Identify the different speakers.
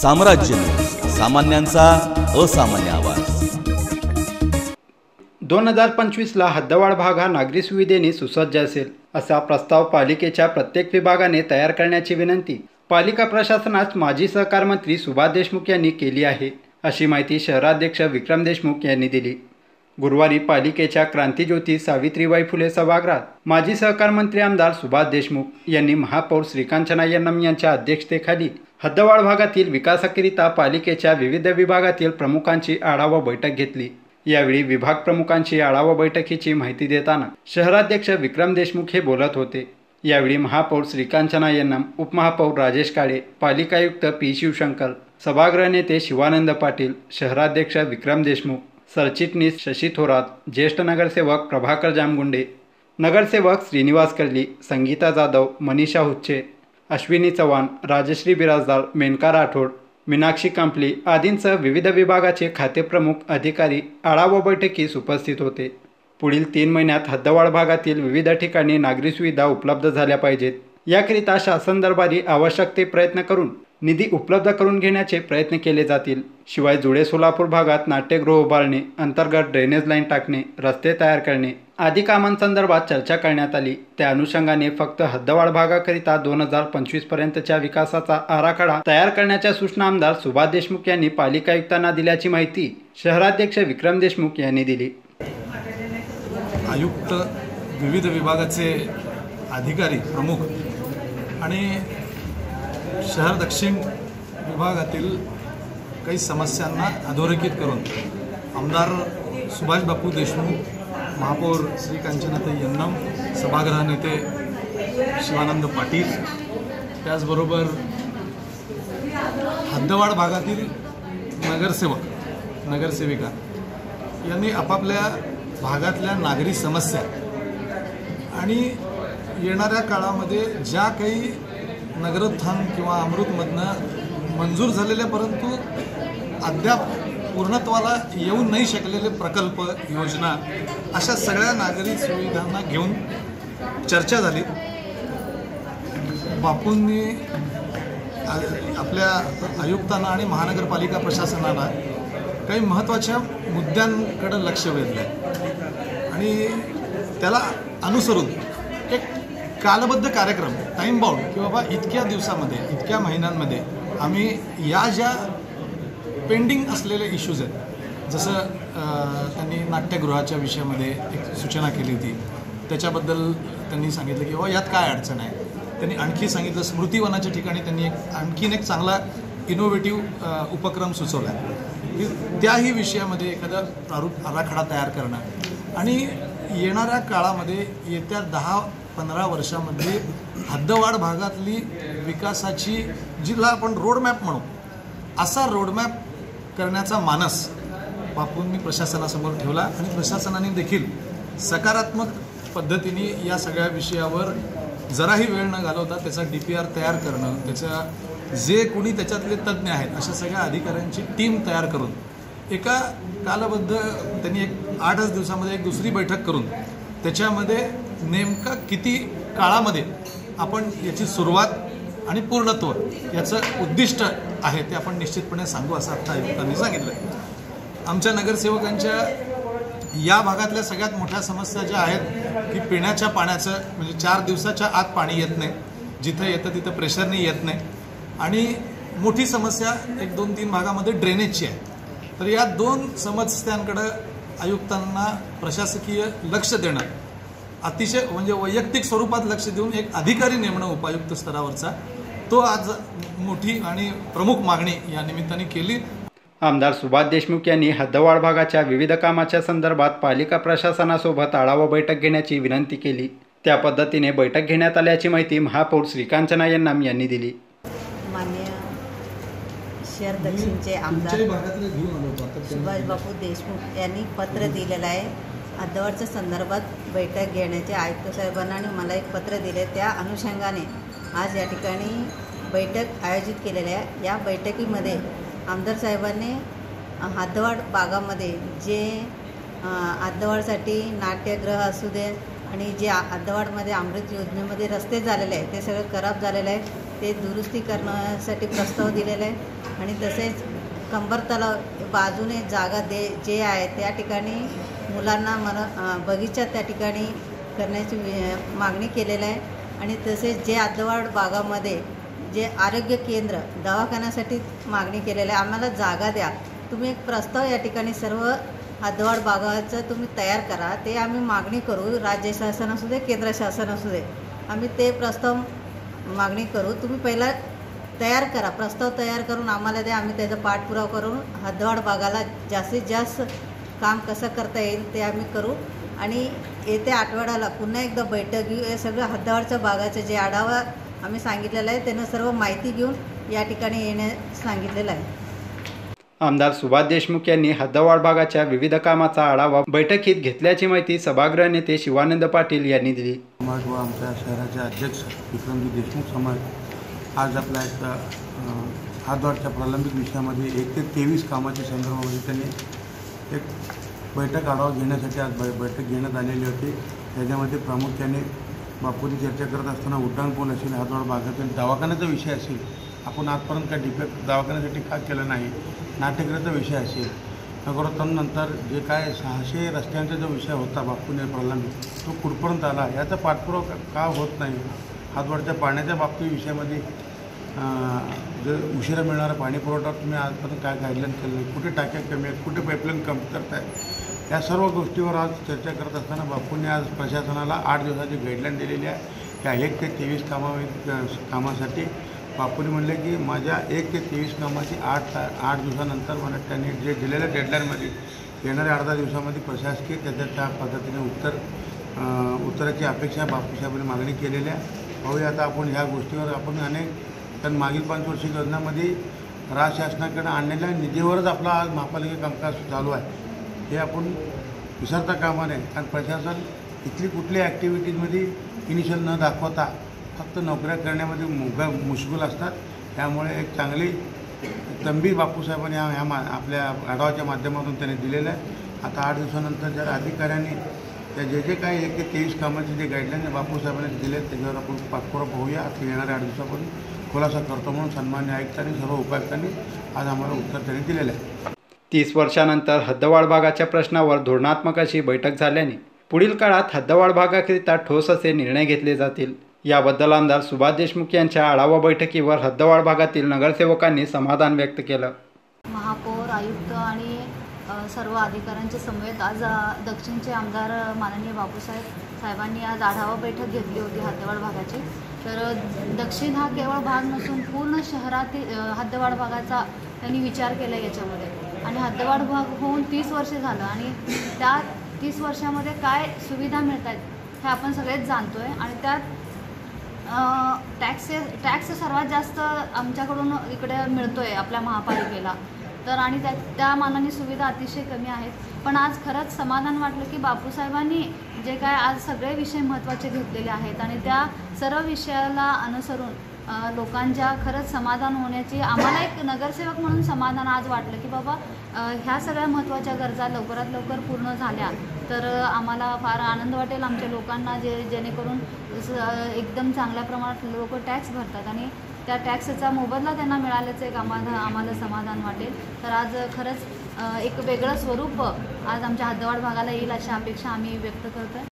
Speaker 1: साम्राज्य, सामान्यांचा असामान्य आवाज।
Speaker 2: 2025ला हद्दवाढ भाग हा नागरी सुविधेने सुसज्ज असेल असा प्रस्ताव पालिकेच्या प्रत्येक विभागाने तयार करण्याची विनंती पालिका प्रशासनास माजी सहकार मंत्री सुभाष देशमुख यांनी केली आहे, अशी माहिती शहराध्यक्ष विक्रम देशमुख यांनी दिली। गुरुवारी पालिकेच्या क्रांतिज्योती सावित्रीबाई फुले सभागृहात माजी सहकार मंत्री आमदार सुभाष देशमुख यांनी महापौर श्रीकांचना यन्नम यांच्या अध्यक्षतेखाली हद्दवाढ भागातील विकासाकरिता पालिकेच्या विविध विभागातील प्रमुखांची आढावा बैठक घेतली। यावेळी विभाग प्रमुखांची आढावा बैठकीची माहिती देताना शहराध्यक्ष विक्रम देशमुख हे बोलत होते। यावेळी महापौर श्रीकांचना यन्नम, उपमहापौर राजेश काळे, पालिका आयुक्त पी शिवशंकर, सभागृह नेते शिवानंद पाटील, शहराध्यक्ष विक्रम देशमुख, सरचिटणीस शशी थोरात, ज्येष्ठ नगरसेवक प्रभाकर जामगुंडे, नगरसेवक श्रीनिवास कर्ली, संगीता जाधव, मनीषा हुच्चे, अश्विनी चव्हाण, राजश्री बिराजदार, मेनका राठोड, मीनाक्षी कांपली आदींसह विविध विभागाचे खातेप्रमुख अधिकारी आढावा बैठकीस उपस्थित होते। पुढील 3 महिन्यात हद्दवाढ भागातील विविध ठिकाणी नागरी सुविधा उपलब्ध झाल्या पाहिजेत, याकरिता शासन दरबारी आवश्यक ते प्रयत्न करून निधी उपलब्ध करून घेण्याचे प्रयत्न केले जातील। शिवाय जुळे सोलापूर भागात नाट्यगृह उभारणे, अंतर्गत ड्रेनेज लाईन टाकणे, रस्ते तयार करणे आदी कामांसंदर्भात चर्चा करण्यात आली। त्या अनुषंगाने फक्त हद्दवाढ भागाकरिता 2025 पर्यंतच्या विकासाचा आराखडा तयार करण्याच्या सूचना आमदार सुभाष देशमुख यांनी पालिका आयुक्तांना दिल्याची माहिती शहराध्यक्ष विक्रम देशमुख यांनी दिली।
Speaker 3: आयुक्त, विविध विभागाचे अधिकारी प्रमुख आणि शहर दक्षिण विभागातील काही समस्यांना अधोरेखित करून आमदार सुभाष बापू देशमुख, महापौर श्री कांचनाताई यन्नम, सभागृह नेते शिवानंद पाटील, त्याचबरोबर हद्दवाढ भागातील नगरसेविका यांनी आपापल्या भागातल्या नागरी समस्या आणि येणाऱ्या काळामध्ये ज्या काही नगरोत्थान किंवा अमृतमधनं मंजूर झालेले परंतु अद्याप पूर्णत्वाला येऊ नाही शकलेले प्रकल्प, योजना अशा सगळ्या नागरी सुविधांना घेऊन चर्चा झाली। बापूंनी आपल्या आयुक्तांना आणि महानगरपालिका प्रशासनाला काही महत्त्वाच्या मुद्द्यांकडे लक्ष वेधलं आणि त्याला अनुसरून एक कालबद्ध कार्यक्रम, टाईम बाउंड की बाबा इतक्या दिवसामध्ये, इतक्या महिन्यांमध्ये आम्ही या ज्या पेंडिंग असलेले इश्यूज आहेत, जसं त्यांनी नाट्यगृहाच्या विषयामध्ये एक सूचना केली होती, त्याच्याबद्दल त्यांनी सांगितलं की बाबा यात काय अडचण आहे। त्यांनी आणखी सांगितलं स्मृतिवनाच्या ठिकाणी त्यांनी आणखीन एक चांगला इनोव्हेटिव्ह उपक्रम सुचवला की त्याही विषयामध्ये एखादा प्रारूप आराखडा तयार करणं आणि येणाऱ्या काळामध्ये येत्या 10-15 वर्षामध्ये हद्दवाढ भागातली विकासाची जिला आपण रोडमॅप म्हणू, असा रोडमॅप करण्याचा मानस बापूंनी प्रशासनासमोर ठेवला आणि प्रशासनाने देखील सकारात्मक पद्धतीने या सगळ्या विषयावर जराही वेळ न घालवता त्याचा DPR तयार करणं, त्याच्या जे कोणी त्याच्यातले तज्ज्ञ आहेत अशा सगळ्या अधिकाऱ्यांची टीम तयार करून एका कालबद्ध त्यांनी एक 8 दिवसामध्ये एक दुसरी बैठक करून त्याच्यामध्ये नेमका किती काळामध्ये आपण याची सुरुवात आणि पूर्णत्व याचं उद्दिष्ट आहे ते आपण निश्चितपणे सांगू, असं आता आयुक्तांनी सांगितलं। आमच्या नगरसेवकांच्या या भागातल्या सगळ्यात मोठ्या समस्या ज्या आहेत की पिण्याच्या पाण्याचं म्हणजे 4 दिवसाच्या आत पाणी येत नाही, जिथं येतं तिथं प्रेशरने येत नाही आणि मोठी समस्या 1-2-3 भागामध्ये ड्रेनेजची आहे। तर या 2 समस्यांकडे आयुक्तांना प्रशासकीय लक्ष देणं, अतिशय म्हणजे वैयक्तिक स्वरूपात लक्ष देऊन एक अधिकारी नेमणं उपायुक्त स्तरावरचा, तो आज मोठी आणि प्रमुख मागणी या निमित्ताने केली।
Speaker 2: आमदार सुभाष देशमुख यांनी हद्दवाढ भागाच्या विविध कामाच्या संदर्भात पालिका प्रशासनासोबत आढावा बैठक घेण्याची विनंती केली। त्या पद्धतीने बैठक घेण्यात आल्याची माहिती महापौर श्रीकांचना यन्नम यांनी दिली।
Speaker 4: माननीय शहर दक्षिणचे आमदार सुभाष बापू देशमुख यांनी पत्र दिलेलं आहे। हद्दवाढच्या संदर्भात बैठक घेण्याचे आयुक्त साहेबांना आणि मला एक पत्र दिले, त्या अनुषंगाने आज या ठिकाणी बैठक आयोजित केलेली आहे। या बैठकीमध्ये आमदार साहेबांनी हद्दवाढ भागामध्ये जे हद्दवाढसाठी नाट्यगृह असू दे आणि जे हद्दवाढमध्ये अमृत योजनेमध्ये रस्ते झालेले आहेत ते सगळं खराब झालेलं आहे, ते दुरुस्ती करण्यासाठी प्रस्ताव दिलेला आहे आणि तसेच कंबर तलाव बाजूने जागा जे आहे त्या ठिकाणी मुलांना बगीचा त्या ठिकाणी करण्याची मागणी केलेलं आहे आणि तसेच जे हद्दवाढ भागामध्ये जे आरोग्य केंद्र दवाखान्यासाठी मागणी केलेलं आहे, आम्हाला जागा द्या, तुम्ही एक प्रस्ताव या ठिकाणी सर्व हद्दवाढ भागाचं तुम्ही तयार करा, ते आम्ही मागणी करू, राज्य शासन असू दे केंद्र शासन असू दे, आम्ही ते प्रस्ताव मागणी करू, तुम्ही पहिला तयार करा, प्रस्ताव तयार करून आम्हाला द्या, आम्ही त्याचा पाठपुरावा करून हद्दवाढ भागाला जास्तीत जास्त काम कसं करता येईल ते आम्ही करू आणि येत्या आठवड्याला पुन्हा एकदा बैठक घेऊ. हे सगळं हद्दवाढच्या भागाचं जे आढावा आम्ही सांगितलेलं आहे त्यांना सर्व माहिती घेऊन या ठिकाणी येण्यास सांगितलेलं आहे.
Speaker 2: आमदार सुभाष देशमुख यांनी हद्दवाढ भागाच्या विविध कामाचा आढावा बैठकीत घेतल्याची माहिती सभागृह नेते शिवानंद पाटील यांनी दिली.
Speaker 5: समाज व आमच्या शहराचे अध्यक्ष विक्रमजी देशमुख समाज आज आपल्या एक हद्दवाढच्या प्रलंबित विषयामध्ये 1 ते 23 कामाच्या संदर्भामध्ये त्यांनी एक बैठक आढावा घेण्यासाठी आज बैठक घेण्यात आलेली होती. त्याच्यामध्ये प्रामुख्याने बापूंनी चर्चा करत असताना उड्डाणपूल असेल, हद्दवाढ भागातील दवाखान्याचा विषय असेल, आपण आजपर्यंत काय डिफेक्ट दवाखान्यासाठी का केलं नाही, नाट्यगृहाचा विषय असेल, नंतर जे काय 600 रस्त्यांचा जो विषय होता बापूने प्रलंबित तो कुठपर्यंत आला याचा पाठपुरावा का होत नाही. हद्दवाढच्या पाण्याच्या बाबतीत विषयामध्ये जे उशिरा मिळणारा पाणी पुरवठा तुम्ही आजपर्यंत काय गाईडलाईन केलं नाही, कुठे टाक्या कमी आहेत, कुठे पाईपलाईन कमी करताय, या सर्व गोष्टीवर आज चर्चा करत असताना बापूंनी आज प्रशासनाला 8 दिवसाची गाईडलाईन दिलेली आहे. त्या 1 ते 23 कामासाठी बापूंनी म्हणले की माझ्या 1 ते 23 कामाची 8 दिवसानंतर मला त्यांनी जे दिलेल्या डेडलाईनमध्ये येणाऱ्या 8-10 दिवसामध्ये प्रशासकीय त्या पद्धतीने उत्तराची अपेक्षा बापूसाहेबांनी मागणी केलेली आहे. पाहूया आता आपण ह्या गोष्टीवर आपण कारण मागील 5 वर्षीय योजनामध्ये राज्य शासनाकडे आणलेल्या निधीवरच आपला आज महापालिका कामकाज चालू आहे. हे आपण विसरता कामा नये, कारण प्रशासन इथली कुठल्या ॲक्टिव्हिटीजमध्ये इनिशियल न दाखवता फक्त नोकऱ्या करण्यामध्ये मुश्किल असतात. त्यामुळे एक चांगली तंबी बापूसाहेबांनी आपल्या आढावाच्या माध्यमातून त्यांनी दिलेलं आहे. आता 8 दिवसानंतर जर अधिकाऱ्यांनी त्या जे काही 1 ते 23 कामाचे जे गाईडलाईन बापूसाहेबांनी दिले त्याच्यावर आपण पाठपुरावा पाहूया. आता येणाऱ्या 8 दिवसापासून खुलासा करतो म्हणून सन्मान्य आयुक्तांनी सर्व उपायुक्तांनी आज आम्हाला उत्तर त्यांनी दिलेलं आहे.
Speaker 2: 30 वर्षानंतर हद्दवाढ भागाच्या प्रश्नावर धोरणात्मक अशी बैठक झाल्याने पुढील काळात हद्दवाढ भागाकरिता ठोस असे निर्णय घेतले जातील. याबद्दल आमदार सुभाष देशमुख यांच्या आढावा बैठकीवर हद्दवाढ भागातील नगरसेवकांनी समाधान व्यक्त केलं.
Speaker 6: महापौर, आयुक्त आणि सर्व अधिकाऱ्यांच्या समवेत आज दक्षिणचे आमदार माननीय बापूसाहेबांनी आज आढावा बैठक घेतली होती हद्दवाढ भागाची. तर दक्षिण हा केवळ भाग नसून पूर्ण शहरातील हद्दवाढ भागाचा त्यांनी विचार केला याच्यामध्ये आणि हद्दवाढ भाग होऊन 30 वर्षे झालं आणि त्या 30 वर्षामध्ये काय सुविधा मिळत आहेत हे आपण सगळेच जाणतो आहे आणि त्यात टॅक्स सर्वात जास्त आमच्याकडून इकडे मिळतो आहे आपल्या महापालिकेला. तर आणि त्या मानाने सुविधा अतिशय कमी आहेत. पण आज खरंच समाधान वाटलं की बापूसाहेबांनी जे काय आज सगळे विषय महत्त्वाचे घेतलेले आहेत आणि त्या सर्व विषयाला अनुसरून लोकांच्या खरंच समाधान होण्याची आम्हाला एक नगरसेवक म्हणून समाधान आज वाटलं की बाबा ह्या सगळ्या महत्त्वाच्या गरजा लवकरात लवकर पूर्ण झाल्या तर आम्हाला फार आनंद वाटेल. आमच्या लोकांना जेणेकरून एकदम चांगल्या प्रमाणात लोक टॅक्स भरतात आणि त्या टॅक्सचा मोबदला त्यांना मिळाल्याचं एक आम्हाला समाधान वाटेल. तर आज खरंच एक वेगळं स्वरूप आज आमच्या हद्दवाढ भागाला येईल अशी अपेक्षा आम्ही व्यक्त करतो आहे.